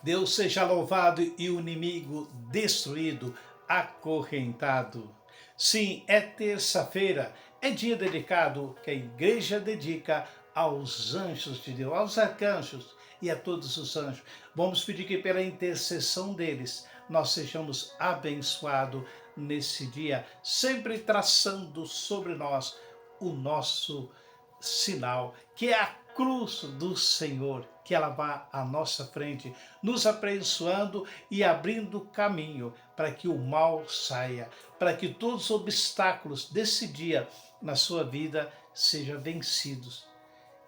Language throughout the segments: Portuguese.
Deus seja louvado e o inimigo destruído, acorrentado. Sim, é terça-feira, é dia dedicado que a igreja dedica aos anjos de Deus, aos arcanjos e a todos os anjos. Vamos pedir que pela intercessão deles nós sejamos abençoados nesse dia, sempre traçando sobre nós o nosso sinal, que é a cruz do Senhor, que ela vá à nossa frente, nos abençoando e abrindo caminho para que o mal saia, para que todos os obstáculos desse dia na sua vida sejam vencidos.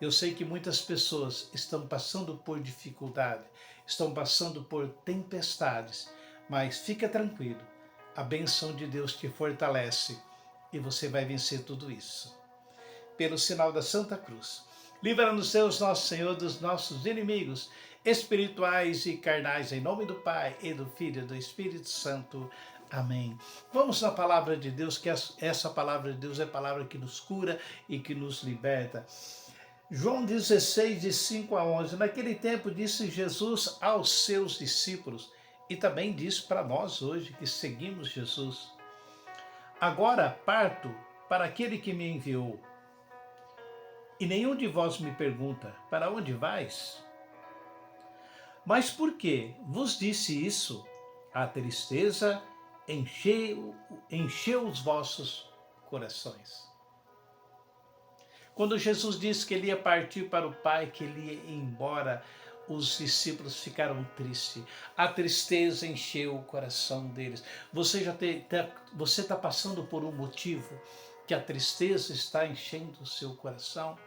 Eu sei que muitas pessoas estão passando por dificuldade, estão passando por tempestades, mas fica tranquilo, a bênção de Deus te fortalece e você vai vencer tudo isso. Pelo sinal da Santa Cruz, livra-nos, Deus nosso Senhor, dos nossos inimigos espirituais e carnais, em nome do Pai, e do Filho e do Espírito Santo. Amém. Vamos na palavra de Deus, que essa palavra de Deus é a palavra que nos cura e que nos liberta. João 16, de 5 a 11. Naquele tempo disse Jesus aos seus discípulos, e também diz para nós hoje que seguimos Jesus: agora parto para aquele que me enviou. E nenhum de vós me pergunta, para onde vais? Mas por que vos disse isso? A tristeza encheu os vossos corações. Quando Jesus disse que ele ia partir para o Pai, que ele ia embora, os discípulos ficaram tristes. A tristeza encheu o coração deles. Você está passando por um motivo que a tristeza está enchendo o seu coração?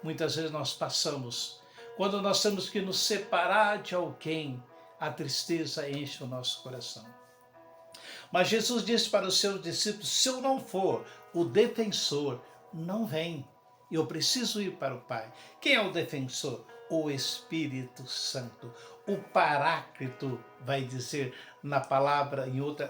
Muitas vezes nós passamos. Quando nós temos que nos separar de alguém, a tristeza enche o nosso coração. Mas Jesus disse para os seus discípulos: se eu não for o defensor, não vem. Eu preciso ir para o Pai. Quem é o defensor? O Espírito Santo. O Paráclito, vai dizer na palavra, em outra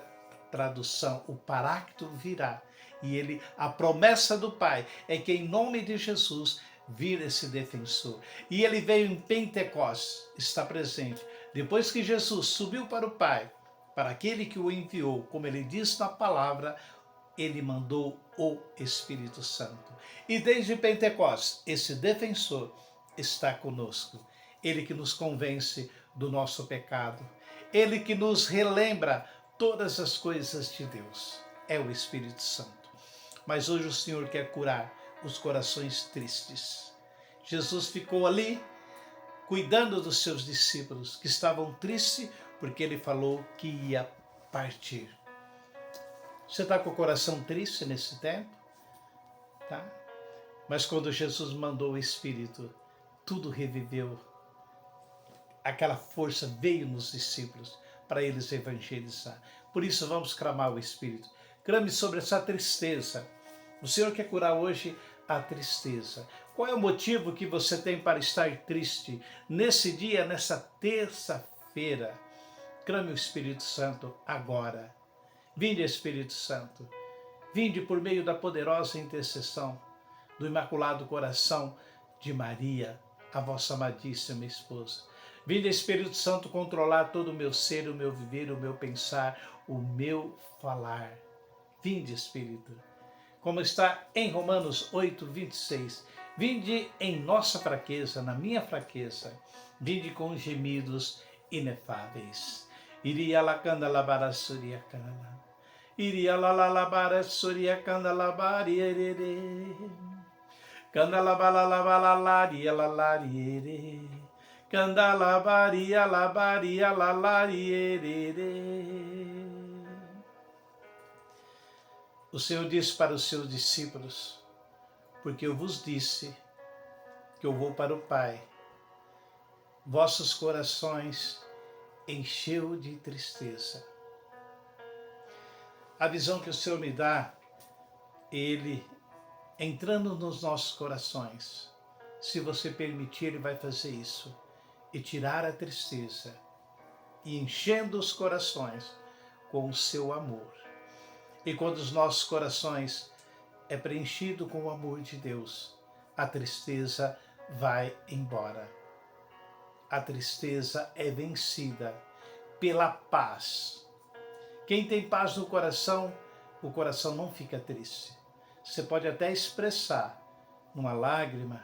tradução, o Paráclito virá. E a promessa do Pai é que em nome de Jesus vir esse defensor. E ele veio em Pentecostes, está presente. Depois que Jesus subiu para o Pai, para aquele que o enviou, como ele diz na palavra, ele mandou o Espírito Santo. E desde Pentecostes, esse defensor está conosco. Ele que nos convence do nosso pecado. Ele que nos relembra todas as coisas de Deus. É o Espírito Santo. Mas hoje o Senhor quer curar os corações tristes. Jesus ficou ali cuidando dos seus discípulos que estavam tristes porque ele falou que ia partir. Você está com o coração triste nesse tempo? Tá? Mas quando Jesus mandou o Espírito, tudo reviveu. Aquela força veio nos discípulos para eles evangelizar. Por isso vamos clamar o Espírito. Clame sobre essa tristeza. O Senhor quer curar hoje a tristeza. Qual é o motivo que você tem para estar triste nesse dia, nessa terça-feira? Clame o Espírito Santo agora. Vinde, Espírito Santo. Vinde por meio da poderosa intercessão do Imaculado Coração de Maria, a vossa amadíssima esposa. Vinde, Espírito Santo, controlar todo o meu ser, o meu viver, o meu pensar, o meu falar. Vinde, Espírito. Como está em Romanos 8, 26. Vinde em nossa fraqueza, na minha fraqueza. Vinde com gemidos inefáveis. Iria la candalabara suria canala. Iria la labara suria candalabari erere. Candalabala laria la lariere. Candalabaria labaria la larierere. O Senhor disse para os seus discípulos: porque eu vos disse que eu vou para o Pai, vossos corações encheu de tristeza. A visão que o Senhor me dá, Ele entrando nos nossos corações, se você permitir, Ele vai fazer isso, e tirar a tristeza, e enchendo os corações com o seu amor. E quando os nossos corações é preenchido com o amor de Deus, a tristeza vai embora. a tristeza é vencida pela paz. Quem tem paz no coração, o coração não fica triste. Você pode até expressar numa lágrima,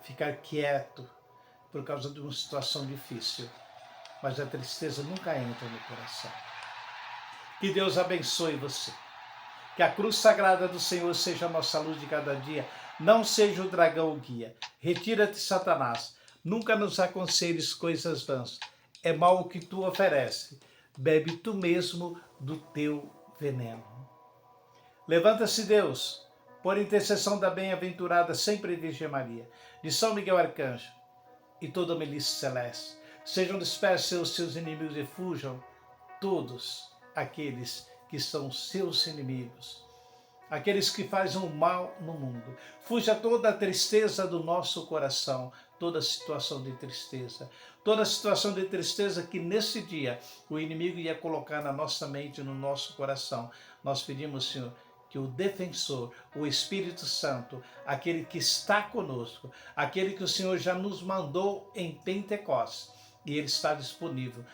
ficar quieto por causa de uma situação difícil, mas a tristeza nunca entra no coração. Que Deus abençoe você. Que a cruz sagrada do Senhor seja a nossa luz de cada dia. Não seja o dragão o guia. Retira-te, Satanás. Nunca nos aconselhes coisas vãs. É mal o que tu oferece. Bebe tu mesmo do teu veneno. Levanta-se, Deus, por intercessão da bem-aventurada sempre Virgem Maria, de São Miguel Arcanjo e toda a milícia celeste. Sejam dispersos os seus inimigos e fujam todos aqueles que são seus inimigos, aqueles que fazem o mal no mundo. Fuja toda a tristeza do nosso coração, toda situação de tristeza que nesse dia o inimigo ia colocar na nossa mente, no nosso coração. Nós pedimos, Senhor, que o defensor, o Espírito Santo, aquele que está conosco, aquele que o Senhor já nos mandou em Pentecostes, e ele está disponível,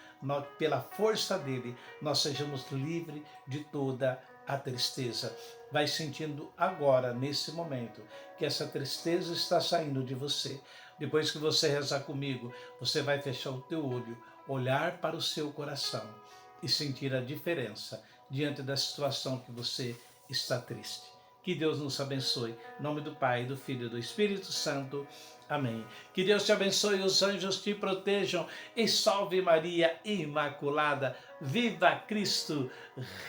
pela força dele, nós sejamos livres de toda a tristeza. Vai sentindo agora, nesse momento, que essa tristeza está saindo de você. Depois que você rezar comigo, você vai fechar o teu olho, olhar para o seu coração e sentir a diferença diante da situação que você está triste. Que Deus nos abençoe. Em nome do Pai, do Filho e do Espírito Santo. Amém. Que Deus te abençoe, os anjos te protejam e salve Maria Imaculada. Viva Cristo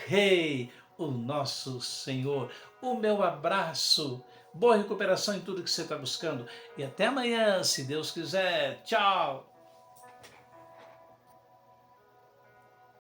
Rei, o nosso Senhor. O meu abraço. Boa recuperação em tudo que você está buscando. E até amanhã, se Deus quiser. Tchau.